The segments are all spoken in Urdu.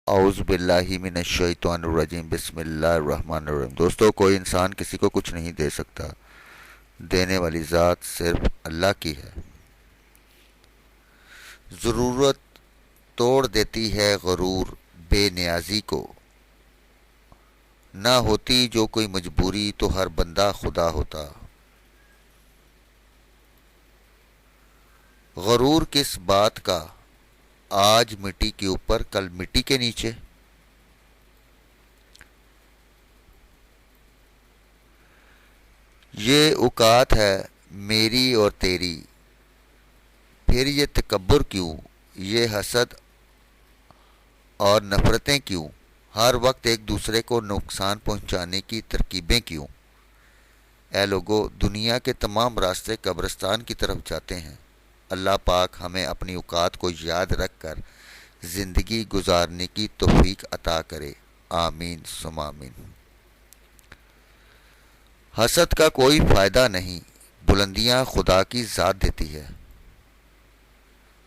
اعوذ باللہ من الشیطان الرجیم بسم اللہ الرحمن الرحیم۔ دوستو، کوئی انسان کسی کو کچھ نہیں دے سکتا، دینے والی ذات صرف اللہ کی ہے۔ ضرورت توڑ دیتی ہے غرور بے نیازی کو، نہ ہوتی جو کوئی مجبوری تو ہر بندہ خدا ہوتا۔ غرور کس بات کا، آج مٹی کے اوپر کل مٹی کے نیچے۔ یہ اوقات ہے میری اور تیری، پھر یہ تکبر کیوں، یہ حسد اور نفرتیں کیوں، ہر وقت ایک دوسرے کو نقصان پہنچانے کی ترکیبیں کیوں۔ اے لوگو، دنیا کے تمام راستے قبرستان کی طرف جاتے ہیں۔ اللہ پاک ہمیں اپنی اوقات کو یاد رکھ کر زندگی گزارنے کی توفیق عطا کرے، آمین ثم آمین۔ حسد کا کوئی فائدہ نہیں، بلندیاں خدا کی ذات دیتی ہے۔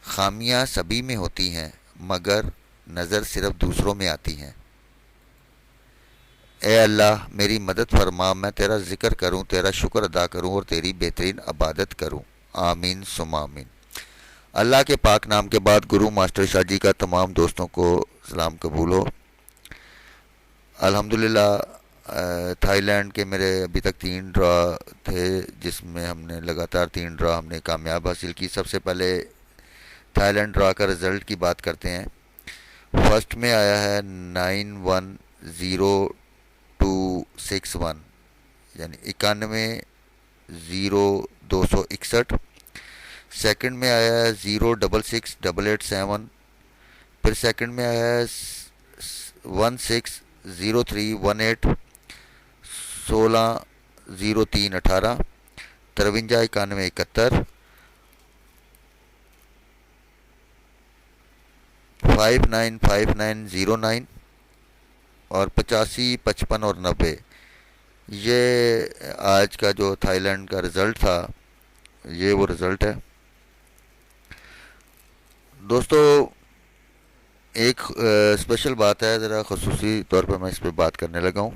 خامیاں سبھی میں ہوتی ہیں مگر نظر صرف دوسروں میں آتی ہیں۔ اے اللہ میری مدد فرما، میں تیرا ذکر کروں، تیرا شکر ادا کروں اور تیری بہترین عبادت کروں، آمین ثم آمین۔ اللہ کے پاک نام کے بعد گرو ماسٹر شاہ جی کا تمام دوستوں کو سلام قبول ہو۔ الحمدللہ تھائی لینڈ کے میرے ابھی تک 3 ڈرا تھے، جس میں ہم نے لگاتار 3 ڈرا ہم نے کامیاب حاصل کی۔ سب سے پہلے تھائی لینڈ ڈرا کا رزلٹ کی بات کرتے ہیں۔ فرسٹ میں آیا ہے 910261، یعنی 910261۔ سیکنڈ میں آیا ہے 066887، پھر سیکنڈ میں آیا ہے 160318، 160318، 539171، 595909 اور 8555 اور 90۔ یہ آج کا جو تھائی لینڈ کا رزلٹ تھا، یہ وہ رزلٹ ہے۔ دوستو، ایک اسپیشل بات ہے، ذرا خصوصی طور پہ میں اس پہ بات کرنے لگا ہوں۔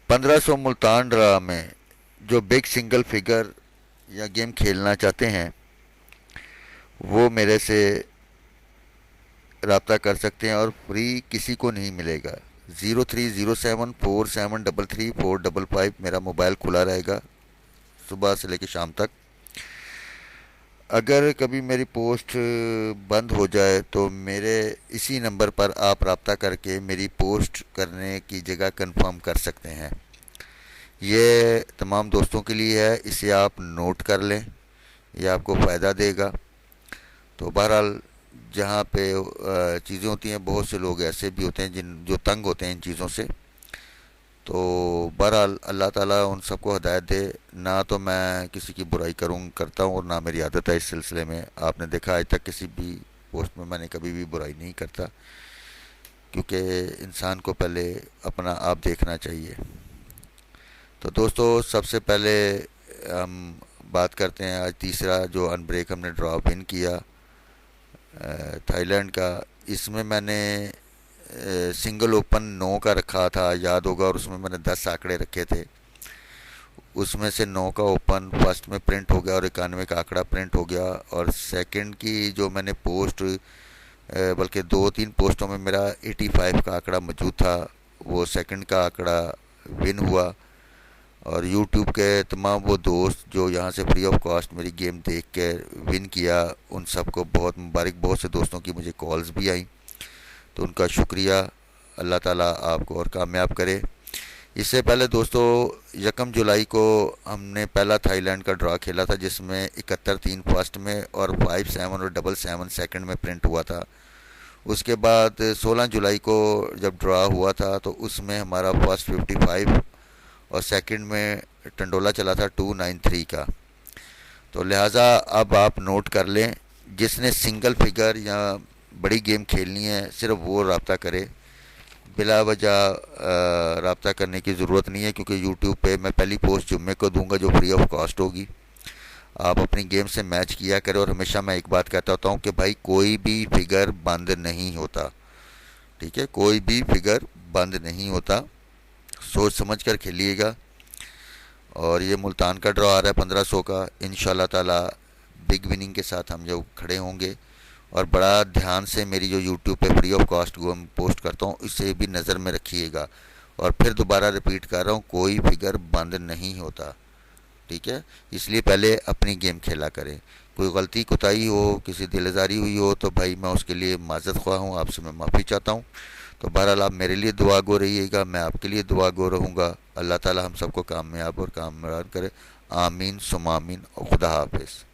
1500 ملتان ڈرا میں جو بگ سنگل فگر یا گیم کھیلنا چاہتے ہیں وہ میرے سے رابطہ کر سکتے ہیں، اور فری کسی کو نہیں ملے گا۔ 030747333455 میرا موبائل کھلا رہے گا صبح سے لے کے شام تک۔ اگر کبھی میری پوسٹ بند ہو جائے تو میرے اسی نمبر پر آپ رابطہ کر کے میری پوسٹ کرنے کی جگہ کنفرم کر سکتے ہیں۔ یہ تمام دوستوں کے لیے ہے، اسے آپ نوٹ کر لیں، یہ آپ کو فائدہ دے گا۔ تو بہرحال جہاں پہ چیزیں ہوتی ہیں، بہت سے لوگ ایسے بھی ہوتے ہیں جو تنگ ہوتے ہیں ان چیزوں سے۔ تو بہرحال اللہ تعالیٰ ان سب کو ہدایت دے۔ نہ تو میں کسی کی برائی کرتا ہوں اور نہ میری عادت ہے اس سلسلے میں۔ آپ نے دیکھا آج تک کسی بھی پوسٹ میں نے کبھی بھی برائی نہیں کرتا، کیونکہ انسان کو پہلے اپنا آپ دیکھنا چاہیے۔ تو دوستو، سب سے پہلے ہم بات کرتے ہیں آج تیسرا جو ان بریک ہم نے ڈرا ون کیا تھائی لینڈ کا۔ اس میں میں نے سنگل اوپن 9 کا رکھا تھا، یاد ہوگا، اور اس میں نے 10 آنکڑے رکھے تھے۔ اس میں سے 9 کا اوپن فرسٹ میں پرنٹ ہو گیا اور 91 کا آنکڑا پرنٹ ہو گیا، اور سیکنڈ کی جو میں نے پوسٹ، بلکہ 2-3 پوسٹوں میں میرا 85 کا آنکڑا موجود تھا، وہ سیکنڈ کا آنکڑا ون ہوا۔ اور یوٹیوب کے تمام وہ دوست جو یہاں سے فری آف کاسٹ میری گیم دیکھ کے ون کیا، ان سب کو بہت مبارک۔ بہت سے دوستوں کی مجھے کالز بھی آئیں، تو ان کا شکریہ۔ اللہ تعالیٰ آپ کو اور کامیاب کرے۔ اس سے پہلے دوستو، 1 جولائی کو ہم نے پہلا تھائی لینڈ کا ڈرا کھیلا تھا، جس میں 71-3 فرسٹ میں اور 5-7 اور 7-7 سیکنڈ میں پرنٹ ہوا تھا۔ اس کے بعد 16 جولائی کو جب ڈرا ہوا تھا تو اس میں ہمارا فرسٹ 55 اور سیکنڈ میں ٹنڈولا چلا تھا 293 کا۔ تو لہٰذا اب آپ نوٹ کر لیں، جس نے سنگل فگر یا بڑی گیم کھیلنی ہے صرف وہ رابطہ کرے، بلا وجہ رابطہ کرنے کی ضرورت نہیں ہے، کیونکہ یوٹیوب پہ میں پہلی پوسٹ جمعے کو دوں گا جو فری آف کاسٹ ہوگی۔ آپ اپنی گیم سے میچ کیا کریں، اور ہمیشہ میں ایک بات کہتا ہوتا ہوں کہ بھائی کوئی بھی فگر بند نہیں ہوتا، ٹھیک ہے، کوئی بھی فگر بند نہیں ہوتا، سوچ سمجھ کر کھیلیے گا. اور یہ ملتان کا ڈرا آ رہا ہے 1500 کا، ان شاء اللہ تعالیٰ بگ وننگ کے ساتھ ہم جو کھڑے ہوں گے. اور بڑا دھیان سے میری جو یوٹیوب پہ فری آف کاسٹ پوسٹ کرتا ہوں اسے بھی نظر میں رکھیے گا. اور پھر دوبارہ رپیٹ کر رہا ہوں، کوئی فگر بند نہیں ہوتا. ٹھیک ہے، اس لیے پہلے اپنی گیم کھیلا کریں. کوئی غلطی کوتاہی ہو، کسی دل آزاری ہوئی ہو تو بھائی میں اس کے لیے معذرت خواہ ہوں، آپ سے میں معافی چاہتا ہوں. تو بہرحال آپ میرے لیے دعا گو رہیے گا، میں آپ کے لیے دعا گو رہوں گا. اللہ تعالی ہم سب کو کامیاب اور کامیاب کرے. آمین ثم آمین. خدا حافظ.